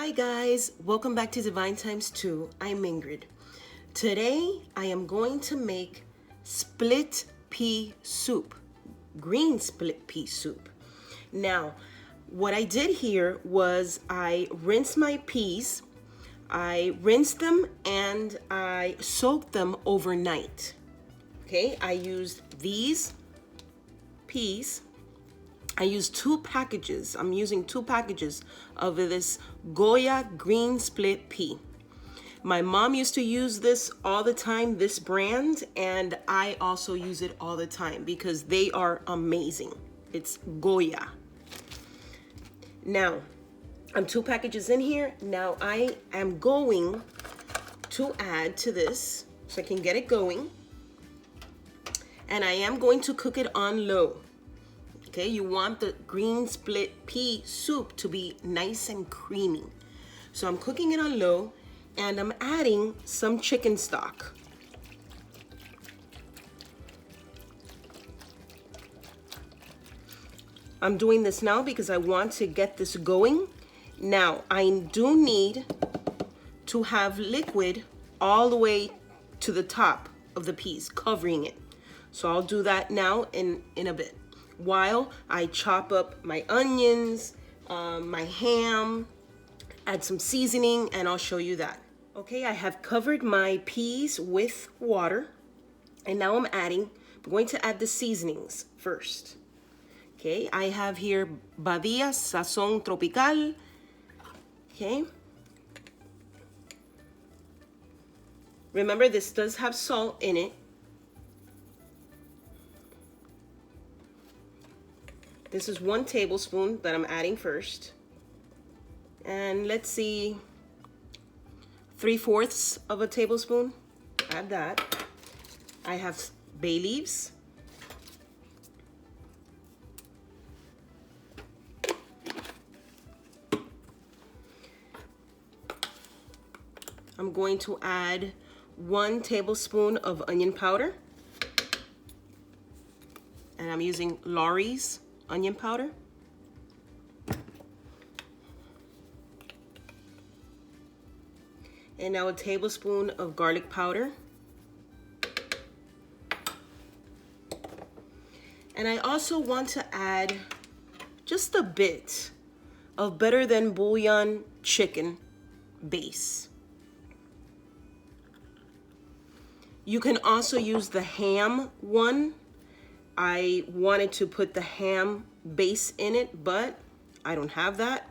Hi guys, welcome back to Divine Times 2. I'm Ingrid. Today I am going to make split pea soup, green split pea soup. Now, what I did here was I rinsed my peas, I rinsed them and I soaked them overnight. Okay, I used these peas. I used two packages. I'm using two packages of this Goya green split pea. My mom used to use this all the time, this brand, and I also use it all the time because they are amazing. It's Goya. Now, I'm two packages in here. Now I am going to add to this so I can get it going. And I am going to cook it on low. Okay, you want the green split pea soup to be nice and creamy. So I'm cooking it on low and I'm adding some chicken stock. I'm doing this now because I want to get this going. Now, I do need to have liquid all the way to the top of the peas, covering it. So I'll do that now in a bit, while I chop up my onions, my ham, add some seasoning, and I'll show you that. Okay, I have covered my peas with water, and now I'm going to add the seasonings first. Okay, I have here Badia Sazón Tropical. Okay. Remember, this does have salt in it. This is 1 tablespoon that I'm adding first. And let's see, 3/4 of a tablespoon. Add that. I have bay leaves. I'm going to add 1 tablespoon of onion powder. And I'm using Lawry's onion powder. And now 1 tablespoon of garlic powder. And I also want to add just a bit of Better Than Bouillon chicken base. You can also use the ham one. I wanted to put the ham base in it, but I don't have that.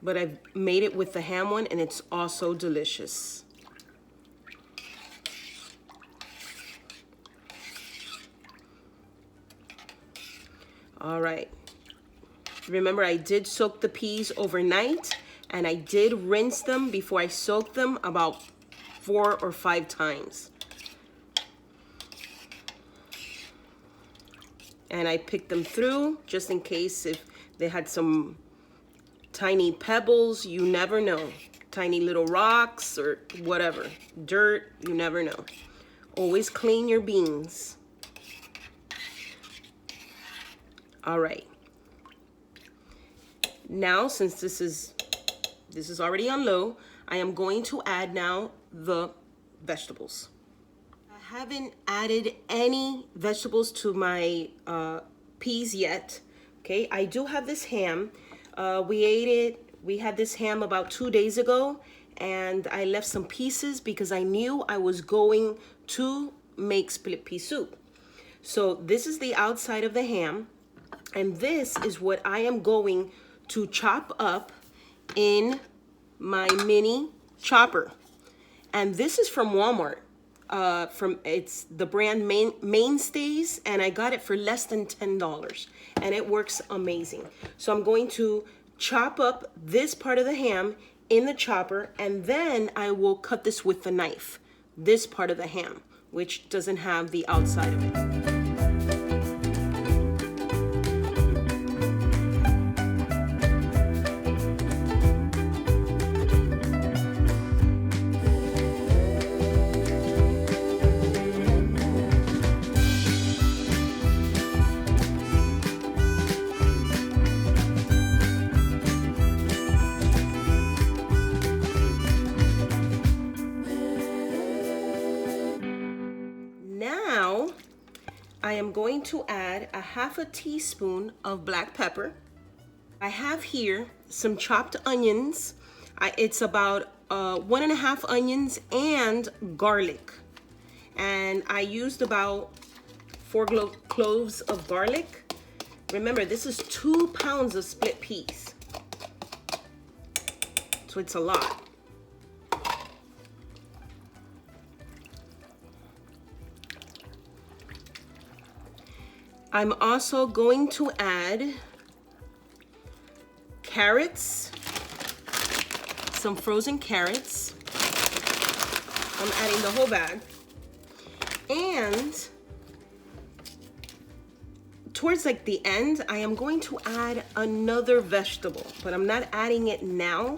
But I've made it with the ham one, and it's also delicious. All right. Remember, I did soak the peas overnight, and I did rinse them before I soaked them about 4 or 5 times. And I picked them through just in case if they had some tiny pebbles, you never know. Tiny little rocks or whatever, dirt, you never know. Always clean your beans. All right. Now, since this is already on low, I am going to add now the vegetables. I haven't added any vegetables to my peas yet. Okay, I do have this ham. We had this ham about 2 days ago, and I left some pieces because I knew I was going to make split pea soup. So this is the outside of the ham, and this is what I am going to chop up in my mini chopper. And this is from Walmart. It's the brand Mainstays, and I got it for less than $10, and it works amazing. So I'm going to chop up this part of the ham in the chopper, and then I will cut this with the knife, this part of the ham, which doesn't have the outside of it. I am going to add a half a teaspoon of black pepper. I have here some chopped onions. It's about 1.5 onions and garlic. And I used about 4 cloves of garlic. Remember, this is 2 pounds of split peas. So it's a lot. I'm also going to add carrots, some frozen carrots. I'm adding the whole bag. And towards like the end, I am going to add another vegetable, but I'm not adding it now.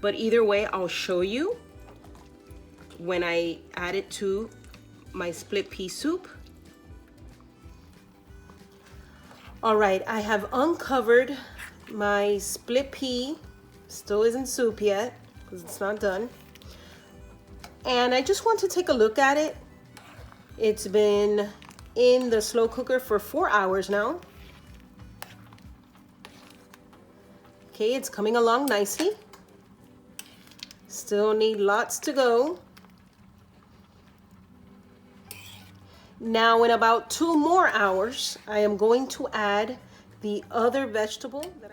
But either way, I'll show you when I add it to my split pea soup. All right, I have uncovered my split pea. Still isn't soup yet because it's not done. And I just want to take a look at it. It's been in the slow cooker for 4 hours now. Okay, it's coming along nicely. Still need lots to go. Now in about 2 more hours, I am going to add the other vegetable that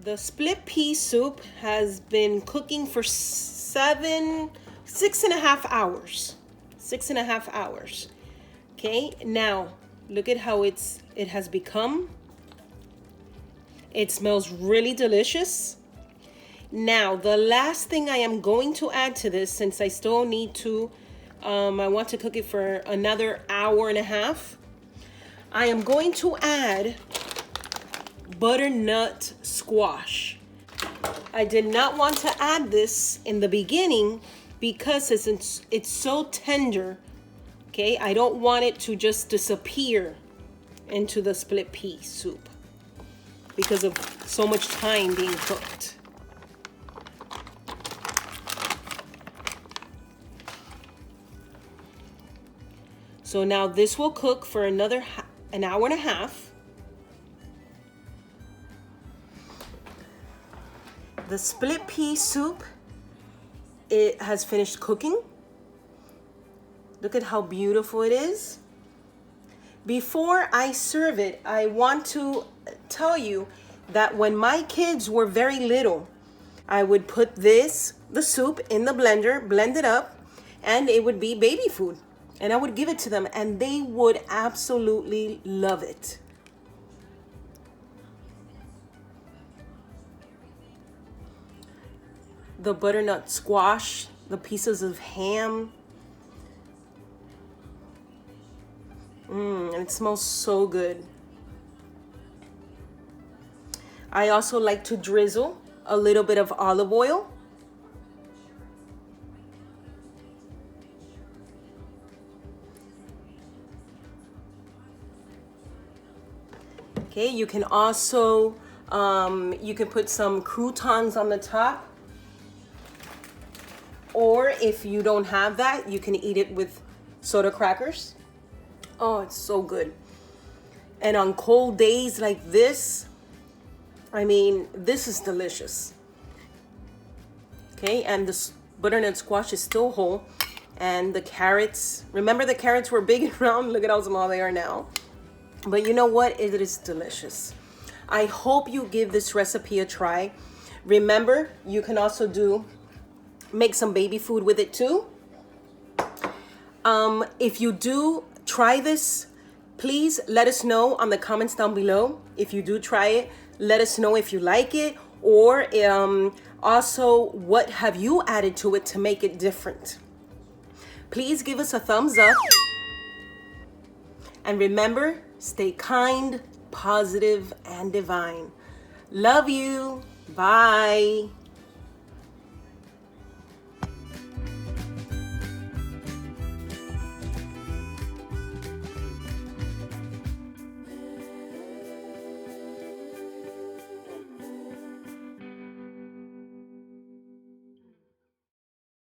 The split pea soup has been cooking for 6.5 hours. 6.5 hours. Okay, now look at how it has become. It smells really delicious. Now, the last thing I am going to add to this, since I still need to, I want to cook it for another 1.5 hours. I am going to add butternut squash. I did not want to add this in the beginning because it's so tender. Okay, I don't want it to just disappear into the split pea soup because of so much time being cooked. So now this will cook for another 1.5 hours. The split pea soup, it has finished cooking. Look at how beautiful it is. Before I serve it, I want to tell you that when my kids were very little, I would put the soup in the blender, blend it up, and it would be baby food. And I would give it to them, and they would absolutely love it. The butternut squash, the pieces of ham. And it smells so good. I also like to drizzle a little bit of olive oil. Okay, you can also, you can put some croutons on the top. Or if you don't have that, you can eat it with soda crackers. Oh, it's so good. And on cold days like this, I mean, this is delicious. Okay, and the butternut squash is still whole. And the carrots, remember the carrots were big and round? Look at how small they are now. But you know what? It is delicious. I hope you give this recipe a try. Remember, you can also make some baby food with it too. If you do try this, please let us know on the comments down below. If you do try it, let us know if you like it, or also what have you added to it to make it different. Please give us a thumbs up. And remember, stay kind, positive, and divine. Love you. Bye.